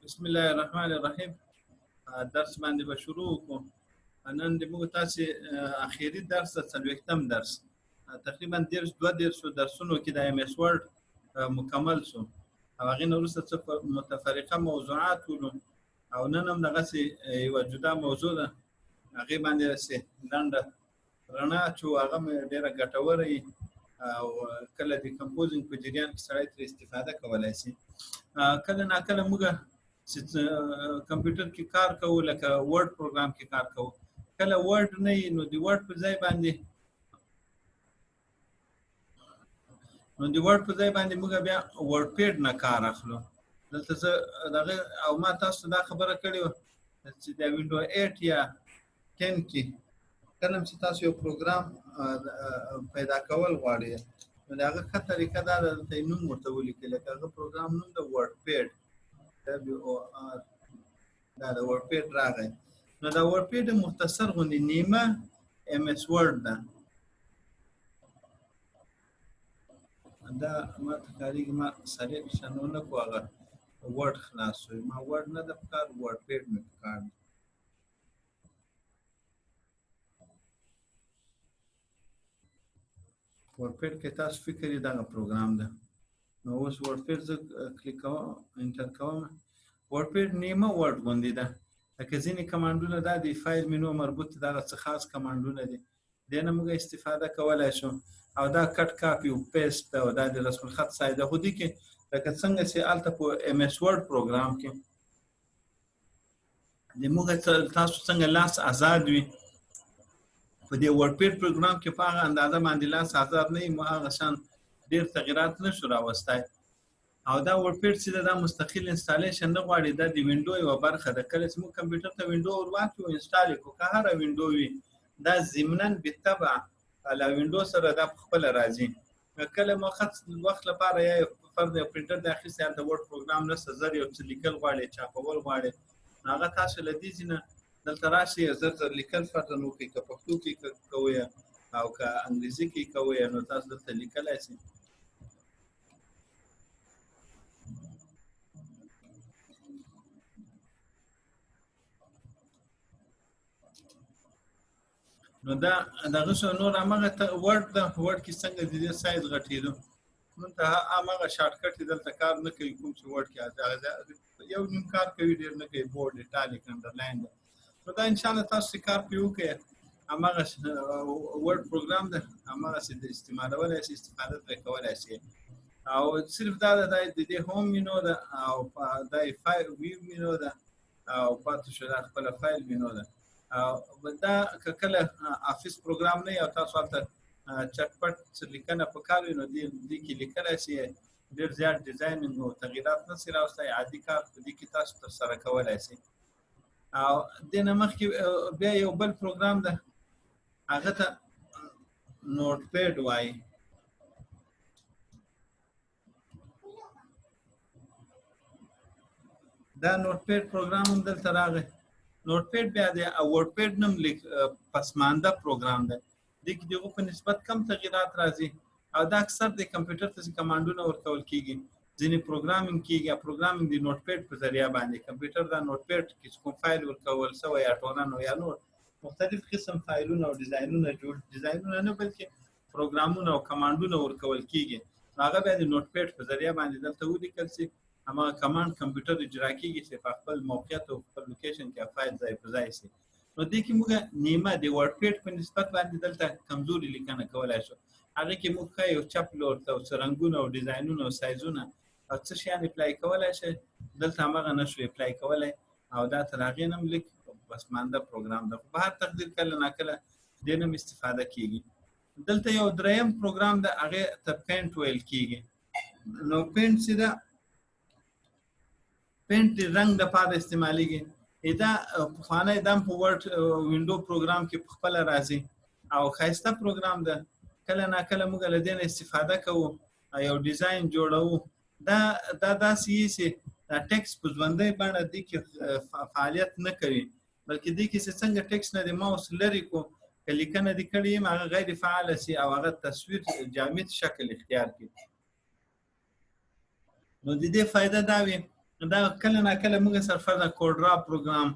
بسم الله الرحمن الرحیم. درس باندې به شروع کوم. نن د موږ تاسو اخیری درس څلوېښتم درس تقریبا 12 درسونو کې د ام اس ورډ مکمل شو. هغه نه وروسته څه متفرقه موضوعات ولو او نن هم دغه یو جدا موضوع ده هغه باندې سه لنډه رڼا چې هغه ډیره ګټوره او کله د کمپوزینګ په جریان کې سړی تر استفاده کولای شي. کله ناکله موږ کمپیوټر کې کار کوو لکه ورډ پروګرام کې کار کوو کله ورډ نه نو د ورډ په ځای باندې موږ بیا ورډ پیډ نه کار اخلو. دلته دغه او ما تاسو دا خبره کړې و چې د وینډو 8 یا 10 کې کله چې تاسو یو پروګرام پیدا کول غواړئ نو دغه ښه طریقه دا ده چې نوم ورته ولیکئ لکه هغه پروګرام نوم د ورډ پیډ WOR دا د ورډ پیډ راغی نو دا ورډ پیډ مختصر غوندي نیمه ام اس ورډ ده. دا ما تکاریږي ما سره شنونه کوغه ورډ خلاص وي ما ورډ نه د کار ورډ پیډ مې کار ورډ پیډ کې تاسو فکر یې دا پروګرام ده نو اوس ورډ پیډ زه کلیک کوم انټر کوم. ورډ پیډ نیمه ورډ غوندي ده لکه ځینې کمانډونه دا د فایل منو مربوط دغه څه خاص کمانډونه دي دنه موږ استفاده کولای شو او دا کټ کاپی او پیسټ او دا د رسم الخط ساده خو دي کې لکه څنګه چې الته په ام اس ورډ پروګرام کې د موږ تاسو څنګه لاس آزاد وي په دې ورډ پیډ پروګرام کې په هغه اندازه باندې لاس آزاد نه مو هغه شان ډیر تغیرات نشو راوستای او دا ورډ پیډ چې دا مستقل انسټالیشن نه غواړي دا د وینډو یو برخه ده. کله چې موږ کمپیوټر ته وینډو ورواچو انسټال کو که هر وینډو وي دا ضمناً بالتبع علا وینډو سره دا خپل راځي. کله مو خاص وخت لپاره یا فرض پرینټر د اخیسته د ورډ پروګرام نه سزر یو څه لیکل غواړي چاپول غواړي هغه تاسو لدی ځنه دلته راشي زر لیکل فرض نو کې که پښتو کې کوی او که انګریزي کې کوی نو تاسو دلته لیکلای شئ. نو دا دغه شو نور هغه ورډ د ورډ کې څنګه د دې سایز غټېدو نو ته هغه شارټ کټ دلته کار نه کوي کوم چې ورډ کې یو نیم کار کوي ډیر نه کوي بورډ ایټالیک انډرلاین نو دا ان شاء الله تاسو کار پیو کې هغه ورډ پروګرام ده هغه چې د استعمالولای شي استفاده ترې کولای شي او صرف دا د دې هوم مینو ده او د فایل ویو مینو ده او پاتې شو د خپل فایل مینو ده او دا کله افیس پروګرام نه یو تاسو ته چټپټ لیکنه پکاري نو دې کې لیکلای شي ډیر زیات ډیزاینینګ او تغیرات نه سره اوسه عادي کار دې کې تاسو تر سره کولای شي. او د نمخ کې بیا یو بل پروګرام ده هغه ته نوټ پیډ وای دا نوټ پیډ پروګرام هم دلته راغی. نوټ پیډ بیا د ورډ پیډ نوم پسمانده پروګرام ده دغه دغه په نسبت کم تغیرات راځي او دا اکثر د کمپیوټر ته کمانډونه ورکول کیږي ځینې پروګرامینګ کیږي پروګرامینګ د نوټ پیډ په ذریعہ باندې کمپیوټر دا نوټ پیډ کې کوم فایل ورکول سو یا ټولنه یا نور مختلف قسم فایلونه او ډیزاینونه نه بلکې پروګرامونه او کمانډونه ورکول کیږي هغه به د نوټ پیډ په ذریعہ باندې دلته ولیکل شي اما کمانډ کمپیوټر اجرا کیږي چې په خپل موقعیت او خپل لوکیشن کې فایل ځای په ځای شي. نو دې کې موږ نیمه د ورډ پیډ په نسبت باندې دلته کمزوري لیکنه کولای شو هغه کې موږ یو چپ لور ته څرنګونه او ډیزاینونه او سایزونه او څه شي اپلای کولای شي دلته هغه نشو اپلای کولای او دا تر هغه نم لیک بس مانده پروګرام ده په هر تقدیر کله ناکله دینم استفاده کیږي. دلته یو دریم پروګرام ده هغه ته پینټ ویل کیږي. نو پینټ سیده پینټ رنگ د پاره استعماليږي دا خانه دم په ورډ وینډو پروګرام کې خپل راځي او خاصه پروګرام ده کله ناکله موږ له دې استفاده کوو یو ډیزاین جوړو دا سیسه دا ټیکست په ژوندۍ باندې د کې فعالیت نه کوي بلکې د کې څنګه ټیکست نه د ماوس لري کو کلیکنه د کړي هغه غیر فعال شي او هغه تصویر جامد شکل اختیار کړي. نو د دې فائدہ دا وي دا کله نه کله موږ سره فرضاً کوډرا پروګرام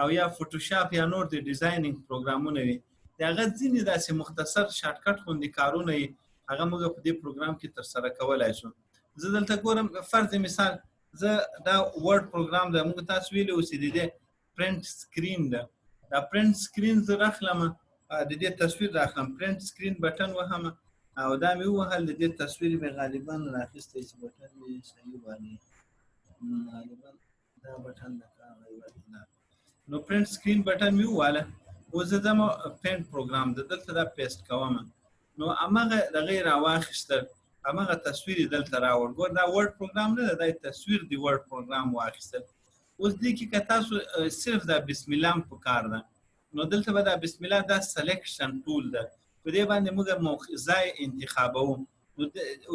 او یا فوټوشاپ یا نور د ډیزاینینګ پروګرامونه وي دا هغه ځینې داسې مختصر شارټکټ غوندې کارونه یې هغه موږ په دې پروګرام کې ترسره کولی شو. زه دلته ګورم فرض مثال زه دا ورډ پروګرام ده موږ تاسو ویلي اوس د دې پرنټ سکرین ده دا پرنټ سکرین زه راخلم د دې تصویر راخلم پرنټ سکرین بټن وهم او دا مې ووهل د دې تصویر مې غالبا راخیستی چې بټن مې صحیح باندې غالبا دا بټن ده نو پرنټ سکرین بټن مې وواله اوس زه ځم پرنټ پروګرام ده دلته دا پیسټ کوم نو هماغه دغه یې راواخیستل هماغه تصویر یې دلته راوړ ګور دا ورډ پروګرام نه ده دا تصویر د ورډ پروګرام واخیستل اوس دې کې که تاسو صرف دا بسم الله په کار ده نو دلته به دا بسم الله دا سلیکشن ټول ده په دې باندې موږ ځای انتخابوو نو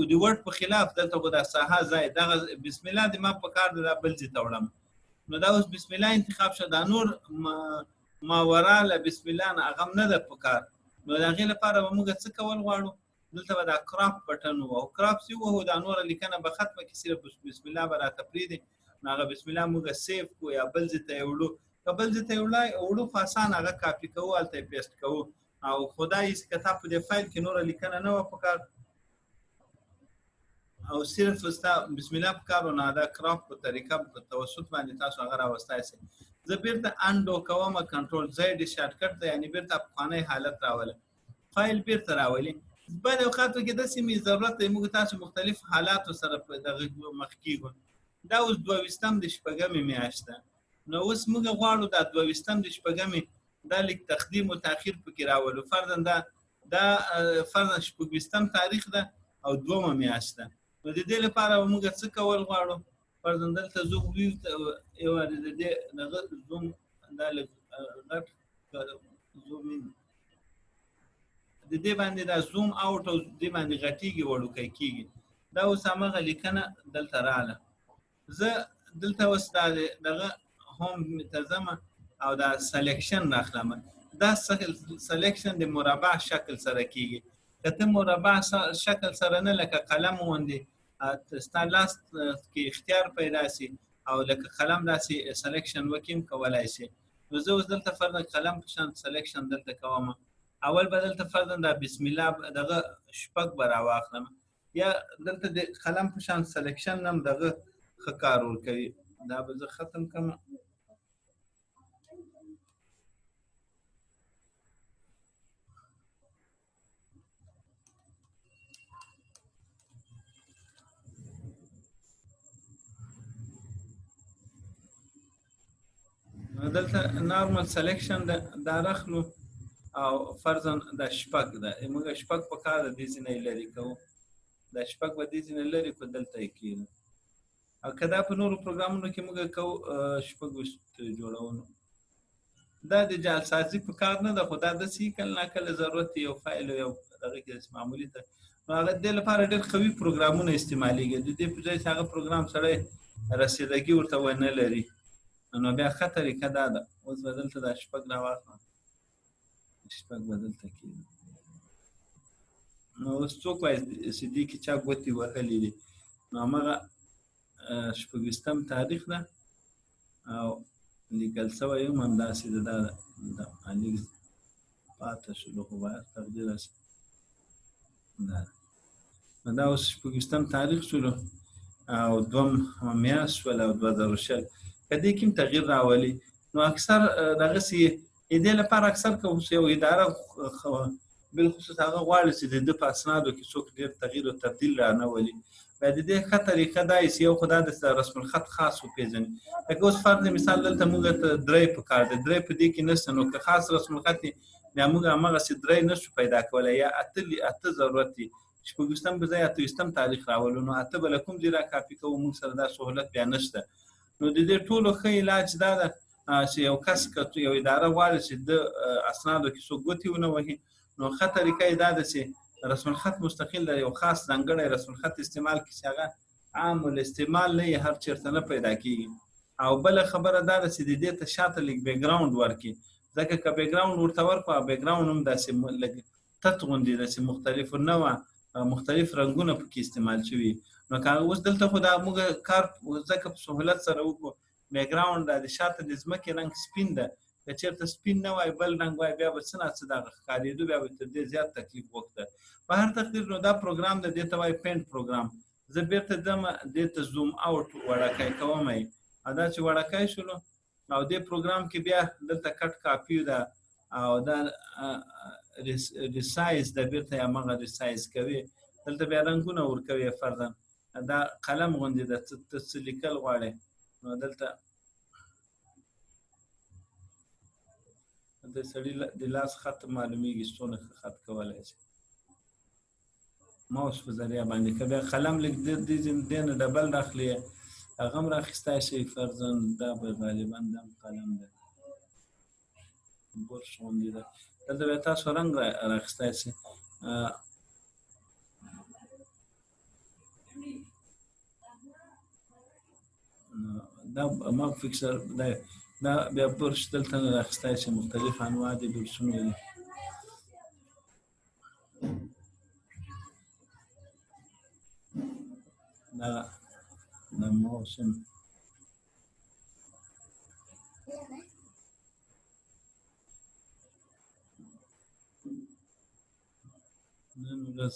د ورډ په خلاف دلته خو دا ساحه ځای دغه بسم الله د ما په کار ده دا بل ځای ته وړم نو دا اوس بسم الله انتخاب شو دا نور ماورا له بسم الله نه هغه نه ده په کار نو د هغې لپاره به موږ څه کول غواړو دلته به دا کراپ بټن وو او کراپ چې ووهو دا نوره لیکنه به ختمه کړي صرف بسم الله به راته پرېږدي نو هغه بسم الله موږ سیف کړو یا بل ځای ته یې وړو که بل ځای ته یې وړو خو اسان هغه کاپي کوو هلته یې پیسټ کوو او خدای که تا په دې فایل کې نوره لیکنه نه وه په کار او صرف ستا بسم الله په کار نو دا کراپ په طریقه په توسط باندې تاسو هغه راوستی سئ زه بیرته انډو کوم کنټرول زید شارټکټ ده یعنی بیرته پخوانی حالت راوله فایل بیرته راولي بعد اوقاتو کې داسې مې ضرورت دی موږ تاسو مختلف حالاتو سره په دغه مخ کېږو دا اوس 22 د شپږمې میاشت ده نو اوس موږ غواړو دا 22 د شپږمې دا لیک تقدیم او تاخیر پکې راولو فرضاً دا فرضاً 26 تاریخ ده او 2مه میاشت ده نو د دې لپاره موږ څه کول غواړو فرضاً دلته زوم ویو یو د دې دغه زوم دا غټ زوم د دې باندې دا زوم اوټ او دې باندې غټیږي وړوکی کېږي دا اوس هماغه لیکنه دلته رااله زه دلته اوس دا دغه هوم ته ځم او دا سلیکشن راخلم دا سلیکشن د مربع شکل سره کېږي که ته مربع شکل سره نه لکه قلم غوندې ستا لاس کې اختیار پیدا سي او لکه قلم داسې سلیکشن وکړم کولی شي نو زه اوس دلته فرضاً قلم په شان سلیکشن دلته کوم اول به دلته فرضاً دا بسم الله دغه شپږ به راواخلم یا دلته د قلم په شان سلیکشن هم دغه ښه کار ورکوي دا به زه ختم کړم دلته نارمل سلیکشن دا راخلو او فرضاً دا شپږ ده موږ شپږ په کار د دې ځینې لرې کوو دا شپږ به دې ځینې لرې کړو دلته یې کېږو او که دا په نورو پروګرامونو کې موږ کوو شپږ جوړونو دا د جعلسازي په کار نه ده خو دا داسې کله ناکله ضرورت یو فایل یو دغه کې معمولي ته نو هغه دې لپاره ډېر قوي پروګرامونه استعمالیږي د دې په ځای چې هغه پروګرام سړی رسیدګي ورته ونه لري نو بیا ښه طریقه دا ده اوس به دلته دا شپږ راواخلم شپږ به دلته کېږي نو اوس څوک وایي چې دې کې چا ګوتې وهلې دي نو هماغه 26 تاریخ ده او لیکل شوی هم همداسې ده دا لیک پاته شولو خو باید تقدیر است دا اوس 26 تاریخ شولو او 2 میاشت شول او 2000 که دې کې هم تغییر راولي نو اکثر دغسې دې لپاره اکثر که یو اداره بالخصوص هغه غواړي چې د ده په اسنادو کې څوک ډېر تغییر او تبدیل رانولي باید د دې ښه طریقه دا یې چې یو خو دا د رسم الخط خاص وپېژني لکه اوس فرض مثال دلته موږ ته درې په کار دی درې په دې کې نشته نو که خاص رسم الخط بیا موږ هماغسې درې نشو پیدا کولی یا اته ضرورت دي 26 په ځای 28 تاریخ راولو نو اته به له کوم ځای را کاپي کوو موږ سره دا سهولت بیا نشته نو د دې ټولو ښه علاج دا ده چې یو کس که یو اداره غواړي چې د اسنادو کې څوک ګوتې ونه وهي نو ښه طریقه یې دا ده چې رسم الخط مستقل د یو خاص ځانګړی رسم الخط استعمال کړي چې هغه عام الاستعمال نه یې هر چېرته نه پیدا کېږي او بله خبره دا ده چې د دې ته شاته لږ بیکګراونډ ورکړي ځکه که بیکګراونډ ورته ورکړو بیکګراونډ هم داسې لږ تت غوندې داسې مختلف نوع مختلف رنګونه پکې استعمال شوي نو که اوس دلته خو دا موږ کار ځکه په سهولت سره وکړو بیک ګراوند د شاته د ځمکې رنګ سپین ده که چېرته سپین نه وای بل رنګ وای بیا به څه نه څه دغه ښکارېدو بیا به تر دې زیات تکلیف وکړه. په هر تقدیر نو دا پروګرام د دې ته وایي پینټ پروګرام. زه بیرته ځم دې ته زوم اوټ وړکی کوم یې او دا چې وړکی شولو او دې پروګرام کې بیا دلته کټ کاپي ده او دا ریسایز ده بیرته یې همغه ریسایز کوي دلته بیا رنګونه ورکوي فرضاً دا قلم غوندې ده ته څه لیکل غواړې نو دلته د سړي د لاس خط معلومیږي څونه ښه خط کولی شي ماوس په ذریعه باندې که بیا قلم لیک دې نه ډبل راخلي هغه هم راخیستی شي فرضاً دا به غالبا دا قلم ده برش غوندې ده دلته بیا تاسو رنګ راخیستی شي دا ما فکسر دا بیا برش دلته راخیستی شي مختلف انواع د برشونه دي دا موسم نن ورځ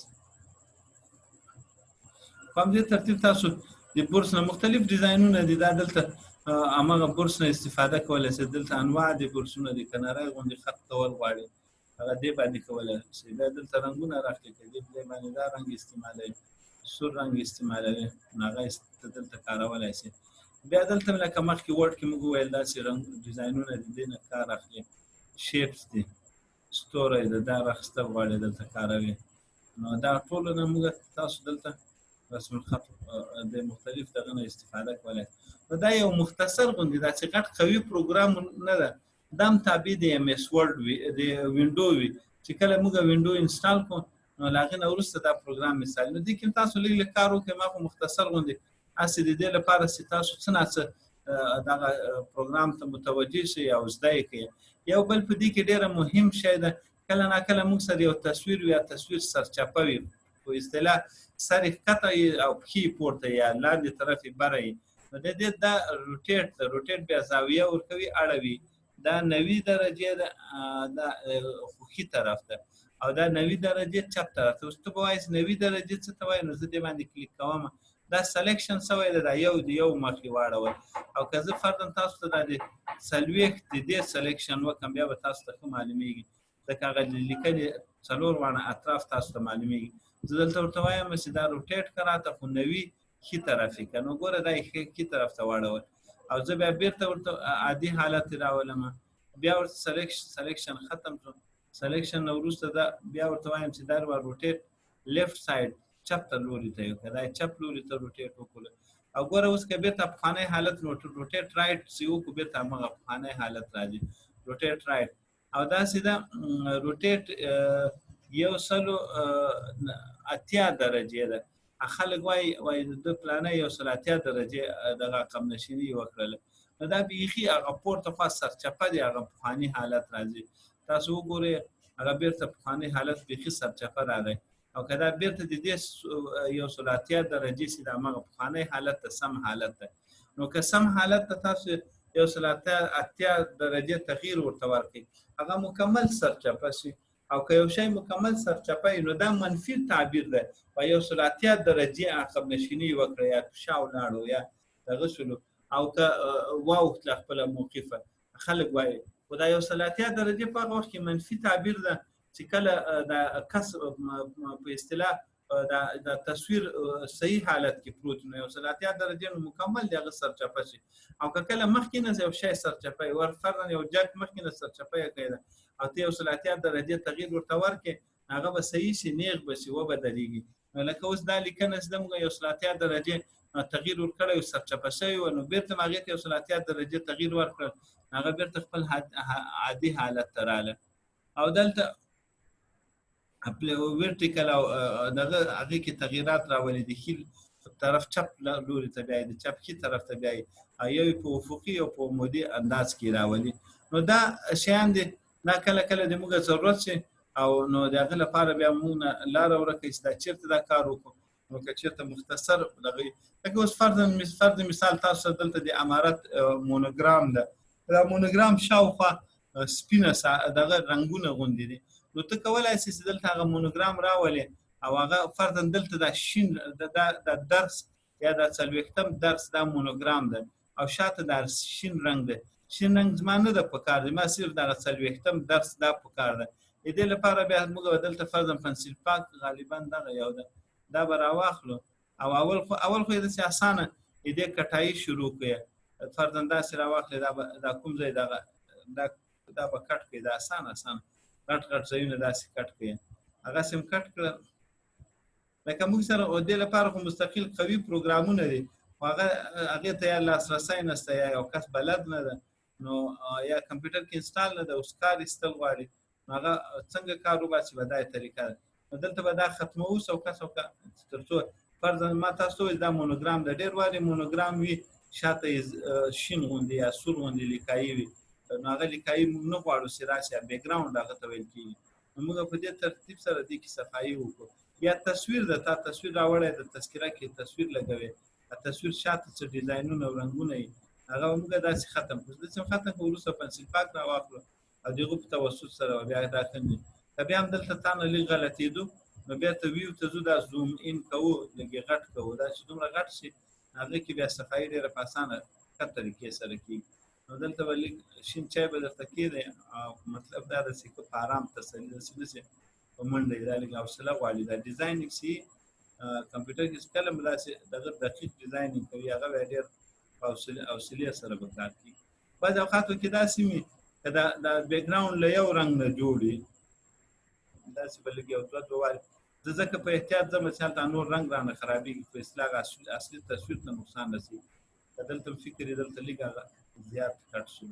په همدې ترتیب تاسو د برس نه مختلف ډیزاینونه دي دا دلته هماغه برس نه استفاده کولی شئ دلته انواع د برسونه دي که نری غوندې خط کول غواړئ هغه دې باندې کولی شئ بیا دلته رنګونه راخلي که دې باندې دا رنګ استعمالوي سور رنګ استعمالوي نو هغه دلته کارولی شئ بیا دلته لکه مخکې ورډ کې موږ وویل داسې رنګ ډیزاینونه دي دې نه کار اخلي شیپس دي ستوری ده دا راخیستل غواړئ دلته کاروي نو دا ټولو نه موږ تاسو دلته رسم الخط د مختلف دغه نه استفاده کولی نو دا یو مختصر غوندې دا چې غټ قوي پروګرام نه ده دا هم تابع د ایم ایس ورډ وي د وینډو وي چې کله موږ وینډو انسټال کړو نو له هغې نه وروسته دا پروګرام مثال نو دې کې تاسو لږ لږ کار وکړئ ما خو مختصر غوندې هسې د دې لپاره چې تاسو څه نه څه دغه پروګرام ته متوجه شئ او زده یې کړئ یو بل په دې کې ډېره مهم شی ده کله ناکله موږ سره یو تصویر وي یا تصویر سرچپه وي په اصطلاح سر یې ښکته او پښې پورته یا لاندې طرف یې بره وي نو د دې دا روټیټ بیا زاویه ورکوي اړوي دا 90 درجې ده دا خوښي طرف ده او دا 90 درجې چپ طرف ته اوس ته به وایې 90 درجې څه ته وایي نو زه دې باندې کلیک کوم دا سلیکشن شوی ده دا یو د یو مخې واړول او که زه فرضاً تاسو ته دا د څلوېښت د دې سلیکشن وکړم بیا به تاسو ته ښه معلومیږي ځکه هغه لیکلې څلور واړه اطراف تاسو ته معلومیږي زه دلته ورته وایم چې دا روټیټ که راته خو 90 ښي طرف یې که نو ګوره دا یې ښي طرف ته واړول او زه بیا بیرته ورته عادي حالت یې راولم بیا ورته سلیکشن ختم شو سلیکشن نه وروسته دا بیا ورته وایم چې دا به روټیټ لیفټ سایډ چپ ته لوري ته یو که دا چپ لوري ته روټیټ وکړو او ګوره اوس که بیرته پخوانی حالت روټیټ رایټ چې وکړو بیرته همغه پخوانی حالت راځي روټیټ رایټ او داسې ده روټیټ 180 درجې ده خلک وایي د پلانه 180 درجې دغه عقب نشیني وکړله نو دا بیخي هغه پورته خوا سرچپه دی هغه پخواني حالت راځي تاسو وګورئ هغه بیرته پخواني حالت بیخي سرچپه راغی او که دا بیرته د دې 180 درجې چې د همغه پخوانی حالت ته سم حالت ده نو که سم حالت ته تاسو 180 درجې تغییر ورته ورکړئ هغه مکمل سرچپه شي او که یو شی مکمل سرچپه نو دا منفي تعبیر ده په 180 درجې عقب نشیني وکړئ یا شا ولاړو یا دغه شولو او که واوښت له خپله موقفه خلک وایي خو دا 180 درجې په هغه وخت کې منفي تعبیر ده چې کله د کس په اصطلاح دا تصویر صحیح حالت کې پروت نو 180 درجې نو مکمل دی هغه سرچپه شي او که کله مخکې نه یو شی سرچپه ور فرضاً یو جک مخکې نه سرچپه یې کړی او ته 180 درجې تغییر ورته ورکړې هغه به صحیح شي نیغ به شي وبدلیږي لکه اوس دا لیکنه زده موږ 180 درجې تغییر ورکړی او سرچپه شوی و نو بیرته م هغې ته 180 درجې تغییر ورکړل هغه بیرته خپل عادي حالت ته راغله او دلته ورټیکل او دغه هغې کې تغییرات راولي د ښي طرف چپ لوري ته بیایي د چپ ښي طرف ته بیایي یو په افقي او په عمودي انداز کې راولي نو دا شیان دي دا کله کله د موږ ضرورت شي او نو د هغه لپاره بیا موږ لاره ورکړئ چې دا چېرته دا کار وکړو نو که چېرته مختصر دغه لکه اوس فرض مثال تاسو دلته د امارت مونوګرام ده، دا مونوګرام شاوخوا سپینه دغه رنګونه غوندې دي، نو ته کولی شې چې دلته هغه مونوګرام راولې او هغه فرضاً دلته دا شین د درس یا د 40م درس دا مونوګرام ده او شاته دا شین رنګ ده. شین رنګ زما نه ده پکار دی، ما صرف دغه 40م درس دا پکار ده. د دې لپاره بیا موږ دلته فرضاً پنسل پاک غالبا دغه یو ده، دا به راواخلو او اول خو یې داسې اسانه د دې کټایي شروع کړئ، فرضاً داسې راواخلئ، دا کوم ځای دا به کټ کړئ، دا اسانه غټ ځایونه داسې کټ کړئ، هغسې هم کټ کړه. لکه موږ سره دې لپاره خو مستقل قوي پروګرامونه دي، خو هغې ته یا لاسرسی نشته یا یو کس بلد نه ده، نو یا کمپیوټر کې انسټال نه ده، اوس کار ایستل غواړي، نو هغه څنګه کار وباسي به دا طریقه ده. نو دلته به دا ختموو څوکه تر څو فرضاً ما تاسو ته دا مونوګرام د ډېر وارې مونوګرام وي شاته یې شین غوندې یا سور غوندې لیکایي وي، نو هغه لیکایي موږ نه غواړو چې راشي، بیکګراونډ هغه ته ویل کېږي. نو موږ په دې ترتیب سره دې کې صفایي وکړو. یا تصویر ده، تا تصویر راوړی د تذکره کې تصویر لګوي، تصویر شاته څه ډیزاینونه او رنګونه وي، هغه موږ داسې ختم کړو. داسې ختم کړو وروسته پنسل پاک راواخلو او د هغو په توسط سره بیا دا کړو. که بیا هم دلته تا نه لږ غلطېدو نو بیا ته ویو ته ځو، دا زوم ان کوو، لږ یې غټ کوو، دا چې دومره غټ شي هغې کې بیا صفایي ډېره په اسانه ښه طریقې سره کېږي. نو دلته به لږ شین چای به درته کېدی او مطلب دا ده چې په ارام تسلي داسې نه شي په منډه یې، دا لږ حوصله غواړي. دا ډیزاینینګ چې کمپیوټر کې کله هم داسې دغه دقیق ډیزاینینګ کوي، هغه بیا ډېر په حوصلې سره به کار کوي. بعضې اوقاتو کې داسې وي که دا بیکګراونډ له یو رنګ نه جوړ وي، داسې به لږ یو دوه وارې زه ځکه په احتیاط ځم چې هلته نور رنګ رانه خرابېږي، په اصطلاح اصلي تصویر ته نقصان رسېږي. که دلته هم فکر یې دلته لږ هغه زیات کټ شو،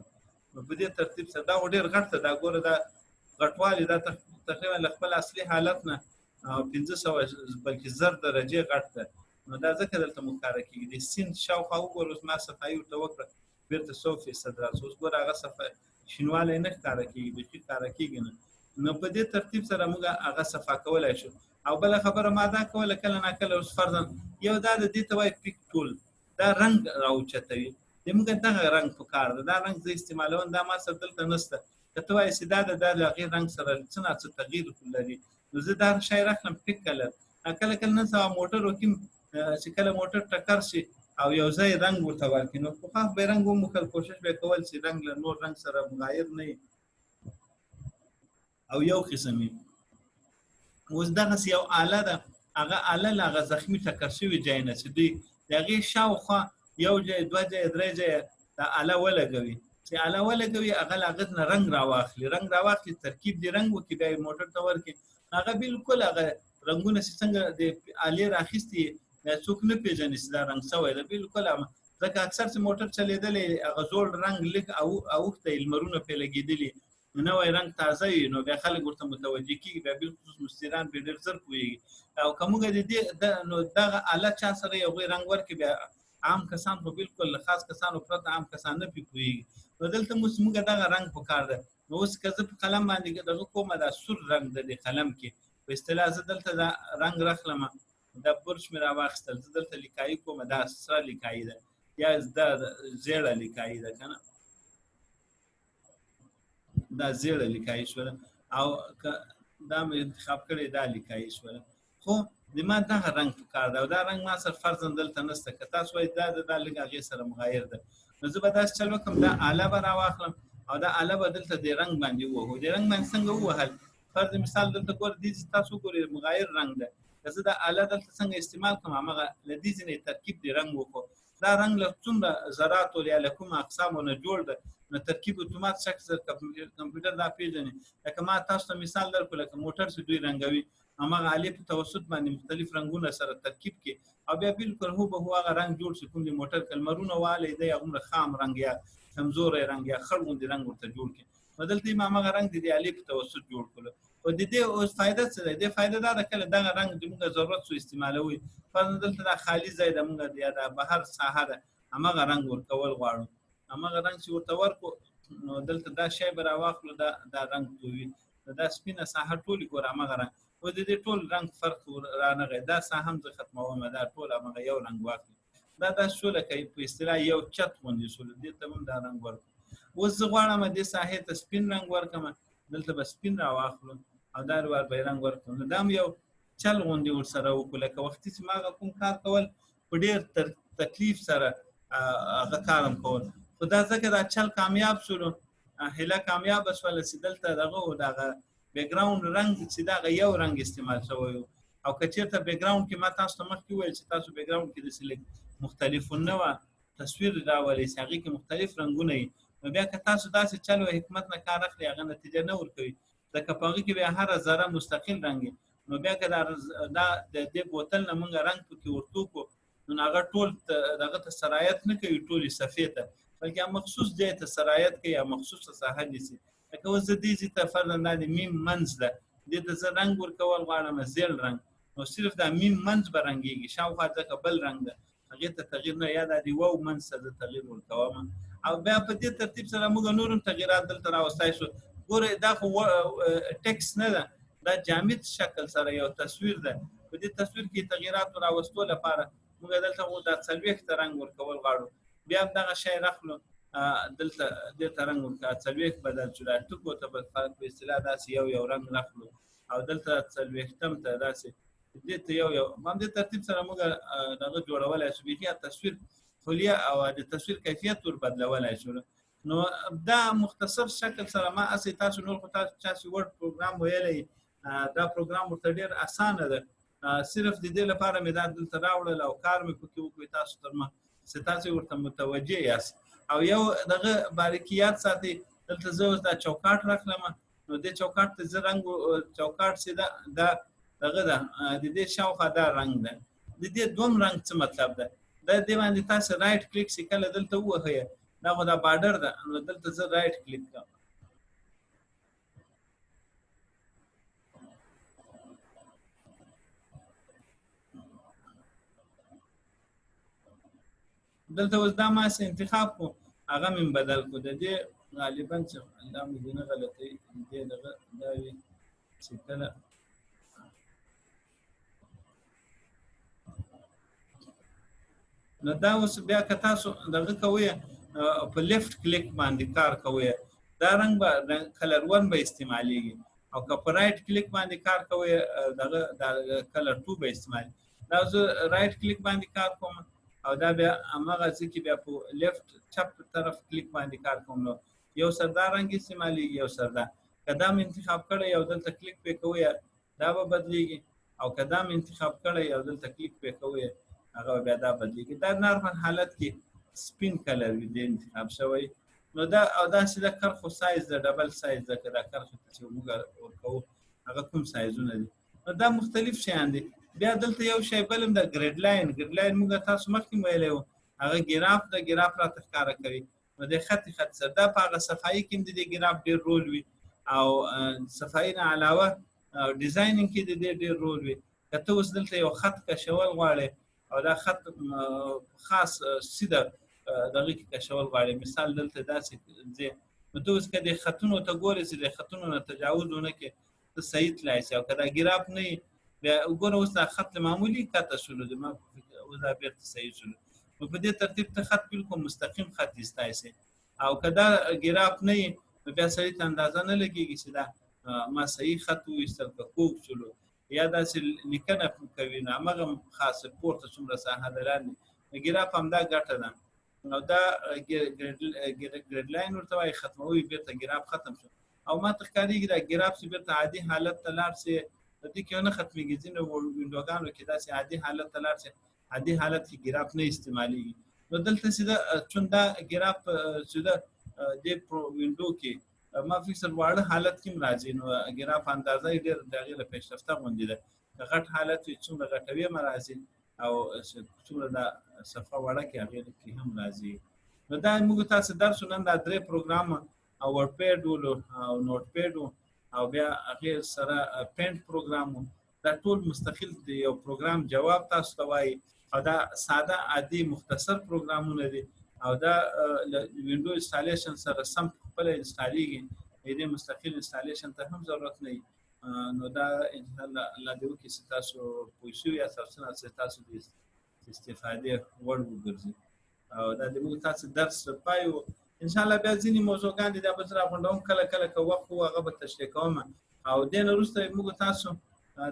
نو په دې ترتیب سره دا خو ډېر غټ ده، دا ګوره دا غټوالی دا تقریبا له خپل اصلي حالت نه 500 بلکې 1000 درجې غټ ده. نو دا ځکه دلته موږ کاره کېږي. د سیند شاوخوا وګوره، اوس ما صفایي ورته وکړه بېرته 100% راسو، اوس ګوره هغه شینوالی نه ښکاره کېږي، بیخي ښکاره کېږي نه. نو په دې ترتیب سره موږ هغه صفا کولی شو. او بله خبره ما دا کوله کله ناکله اوس فرضاً یو دا د دې ته وایي پیک ټول، دا رنګ راوچتوي، د موږ دغه رنګ پکار ده، دا رنګ زه استعمالوم، دا ما سره دلته نشته. که ته وایې چې دا د هغې رنګ سره څه نه څه تغییر لري، نو زه دا شی راخلم پیک کلر. کله کله نن سبا موټرو کې چې کله موټر ټکر شي او یو ځای رنګ ورته ورکړي، نو پخوا به رنګ وموښل، کوشش به یې کول چې رنګ له نور رنګ سره مغایر نه وي او یو قسم وي. اوس دغسې یو آله ده، هغه آله له هغه زخمي ټکر شوي ځای نه چې دوی د هغې شاوخوا یو ځای 2 ځایه 3 ځایه دا آله ولګوي، چې آله ولګوي هغه له هغه نه رنګ راواخلي، ترکیب دې رنګ وکړي، بیا یې موټر ته ورکړي، هغه بالکل هغه رنګونه چې څنګه د آلې راخیستي څوک نه پېژني چې دا رنګ شوی ده، بالکل. ځکه اکثر چې موټر چلېدلی هغه زوړ رنګ لږ اوښتی، لمرونه پرې لګېدلي، نوی رنګ تازه وي، نو بیا خلک ورته متوجه کېږي، بیا بالخصوص مستریان پرې ډېر ژر پوهېږي. او که موږ د دې نو دغه آله چا سره یو رنګ ورکړي، بیا عام کسان خو بالکل له خاص کسانو پرته عام کسان نه پرې پوهېږي. نو دلته موږ دغه رنګ پکار ده. نو اوس که زه په قلم باندې دغه کومه دا سور رنګ د دې قلم کې په اصطلاح زه دلته دا رنګ راخلم، دا برش مې راواخیستل، زه دلته لیکایي کومه، دا سره لیکایي ده یا دا زیړه لیکایي ده که نه، دا زیړه لیکایي شوله، او که دا مې انتخاب کړی دا لیکایي شوله. خو د ما دغه رنګ پکار ده او دا رنګ ما سره فرضاً دلته نشته. که تاسو وایئ دا لږ هغې سره مغایر ده، نو زه به داسې چل وکړم، دا آله به راواخلم او دا آله به دلته د رنګ باندې ووهو. د رنګ باندې څنګه ووهل؟ فرض مثال دلته ګوره دې چې تاسو وګورئ مغایر رنګ ده، که زه دا آله دلته څنګه استعمال کړم، هماغه له دې ځینې ترکیب د رنګ وکړو. دا رنګ له څومره ذراتو یا له کومو اقسامو نه جوړ ده، نو ترکیب اتومات شکل سره کمپیوټر دا پیژني. لکه ما تاسو ته مثال درکړو، لکه موټر چې دوی رنګوي، هماغه آلې په توسط باندې مختلف رنګونه سره ترکیب کې او بیا بالکل هوبهو هغه رنګ جوړ شي کوم د موټر کلمرونه والی دی، هغومره خام رنګ یا کمزوری رنګ یا خړ غوندې رنګ ورته جوړ کړي. نو دلته یې هماغه رنګ د دې آلې په توسط جوړ کړلو. او د دې اوس فایده څه دی؟ د دې فایده دا ده کله دغه رنګ د موږ ضرورت سو استعمالوي، فرضاً دلته دا خالي ځای ده، موږ یا د بهر ساحه ده، هماغه رنګ ورکول غواړو، هماغه رنګ چې ورته ورکړو، نو دلته دا شی به راواخلو، دا رنګ تووي، دا سپینه ساحه ټولې ګوره هماغه رنګ. و د دې ټول رنګ فرق رانغی دا سا هم زه ختموم دا ټول هغه یو رنګ واخلي دا شو لکه په اصطلاح یو چت غوندې شول دې ته هم دا رنګ ورکړو اوس زه غواړم دې ساحې ته سپین رنګ ورکړم دلته به سپین راواخلو او دا ور به رنګ ورکړو نو دا یو چل غوندې ورسره وکړو لکه وختي چې ما کوم کار کول په ډېر تکلیف سره هغه کارم کول خو دا ځکه دا چل کامیاب شولو هله کامیاب شول چې دلته دغه و دغه بیک ګراوند رنګ چې دا یو رنګ استعمال شوی او که چېرته بیک ګراوند کې ما تاسو ته مخکې وویل چې تاسو بیک ګراوند کې داسې مختلفونه وه تصویر راولئ چې هغې کې مختلف رنګونه وي نو بیا که تاسو داسې چل او حکمت نه کار اخلي هغه نتیجه نه ورکوي ځکه په هغې کې بیا هره ذره مستقل رنګ نو بیا که دا د دې بوتل نه موږ رنګ پکې ورتو نو هغه ټول دغه ته سرایت نه کوي ټولې صفحې ته بلکې مخصوص ځای ته سرایت کوي یا مخصوصه ساحه نیسي لکه اوس زه دې ځای ته فرضاً دا د میم منځ ده دې ته زه رنګ ورکول غواړم زیړ رنګ نو صرف دا میم منځ به رنګېږي شاوخوا ځکه بل رنګ ده هغې ته تغییر نه یا دا د واو منځ ته زه تغییر ورکوم او بیا په دې ترتیب سره موږ نور هم تغییرات دلته راوستی شو ګوره دا خو ټکس نه ده دا جامد شکل سره یو تصویر ده په دې تصویر کې تغییرات راوستو لپاره موږ دلته دا 40 ته رنګ ورکول غواړو بیا هم دغه شی راخلو دلته دې ته رنګ ورکړه 40 بدل شو دا ټکو ته به فرق په اصطلاح داسې یو رنګ راخلو او دلته 40 ته داسې دې ته یو هم دې ترتیب سره موږ دغه جوړولی شو بیخي تصویر خلیه او د تصویر کیفیت ور بدلولی شو نو دا مختصر شکل سره ما اسې تاسو نور خو تاسو چې ورډ پروګرام ویلی دا پروګرام ورته ډېر اسانه ده صرف د دې لپاره مې دا دلته راوړل او کار مې پکې وکړی تاسو تر ما چې تاسو ورته متوجه یاست او یو دغه باریکیات ساتي دلته زه اوس دا چوکاټ راخلم نو دې چوکاټ ته زه رنګ چوکاټ چې دا دغه ده د دې شاوخوا دا رنګ ده د دې دوم رنګ څه مطلب ده دا دې باندې تاسو رائټ کلیک چې کله دلته ووهئ دا خو دا بارډر ده نو دلته زه رائټ کلیک کوم دلته اوس دا ما څه انتخاب کو هغه مې بدل کو د دې غالبا چې دا مې نه غلطي دې دغه دا وي چې کله نو دا اوس بیا که تاسو دغه کوئ په لیفت کلیک باندې کار کوئ دا رنګ به کلر 1 به استعمالیږي او که په رائټ کلیک باندې کار کوئ دغه کلر 2 به استعمالي دا زه رائټ کلیک باندې کار کوم او دا بیا هماغه ځای کې بیا په لیفت چپ طرف کلیک باندې کار کوم نو یو سر دا رنګ استعمالیږي یو سر دا که دا مې انتخاب کړی او دلته کلیک پې کوئ دا به بدلیږي او که دا مې انتخاب کړی او دلته کلیک پې کوئ هغه بیا دا بدلیږي دا نارمل حالت کې سپین کلر وي د انتخاب شوی نو دا او داسې د کرښو سایز د ډبل سایز ده که دا کرښو ته چې موږ ورکوو هغه کوم سایزونه دي نو دا مختلف شیان دي بیا دلته یو شی بل هم د ګریډ لاین موږ تاسو مخکې ویلی وو هغه ګراف د ګراف راته ښکاره کوي نو د خط سره دا په هغه صفایي کې هم د دې ګراف ډېر رول وي او صفایي نه علاوه ډیزاینینګ کې د دې ډېر رول وي که ته اوس دلته یو خط کشول غواړې او دا خط خاص سیده دغه کې کشول غواړي مثال دلته داسې ځای نو ته اوس که د خطونو ته ګورې چې د خطونو نه تجاوز ونه کړې ته صحیح تللی شي او که دا ګراف نه وي بیا وګوره اوس دا خط معمولي کته شولو د ما اوس دا بېرته صحیح شولو نو په دې ترتیب ته خط بالکل مستقیم خط ایستی شي او که دا ګراف نه وي نو بیا سړي ته اندازه نه لګېږي چې دا ما صحیح خط وویستل که کوږ شولو یا داسې لیکنه کوي نو هماغه خاصه پورته څومره ساحه ده لاندې ګراف همدا ګټه ده نو دا ګریډ لاین ورته وایي ختموي بېرته ګراف ختم شو او ما ته ښکارېږي دا ګراف چې بېرته عادي حالت ته لاړ شي د دې کې نه ختمېږي ځینو وینډوګانو کې داسې عادي حالت ته لاړ شي عادي حالت کې ګراف نه استعمالیږي نو دلته چې چون دا ګراف چې د دې وینډو کې ما فکر واړه حالت کې راځي نو ګراف اندازه یې ډېر د هغې له پیشرفته غوندې ده که غټ حالت وي څومره غټوي هم راځي او څومره دا صفحه وړه کې هغې کې هم راځي نو دا موږ تاسو درس نن دا 3 پروګرام او ورډ پیډ او نوټ پیډ او بیا هغې سره پینټ پروګرام دا ټول مستقل دی یو پروګرام جواب تاسو ته وایي او دا ساده عادي مختصر پروګرامونه دي او دا وینډو انسټالیشن سره سم خپل انسټالیږي دې مستقل انسټالیشن ته هم ضرورت نه وي نو دا ان شاء الله الله دې وکړي چې تاسو پوه شئ یا تاسو تاسو د استفادې وړ وګرځي او دا د موږ تاسو درس پایو ان شاء الله بیا ځینې موضوعګان دي دا به زه راغونډوم کله کله که وخت وو هغه به تشریح کوم او دې نه وروسته موږ تاسو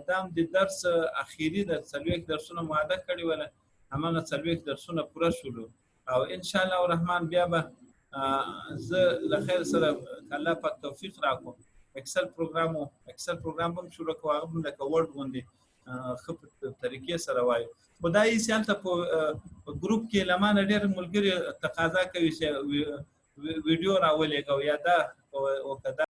دا هم د درس اخیری د څلوېښت درسونه معاهده کړې وله هماغه څلوېښت درسونه پوره شولو او ان شاء الله الرحمن بیا به زه له خیر سره الله پاک توفیق راکړو اکسل پروګرام هم شروع کوو هغه هم لکه ورډ غوندې ښه په طریقې سره وایو خو دا یې هلته په ګروپ کې له ما نه ډېر ملګري تقاضا کوي چې ویډیو راولېږو یا دا وکړه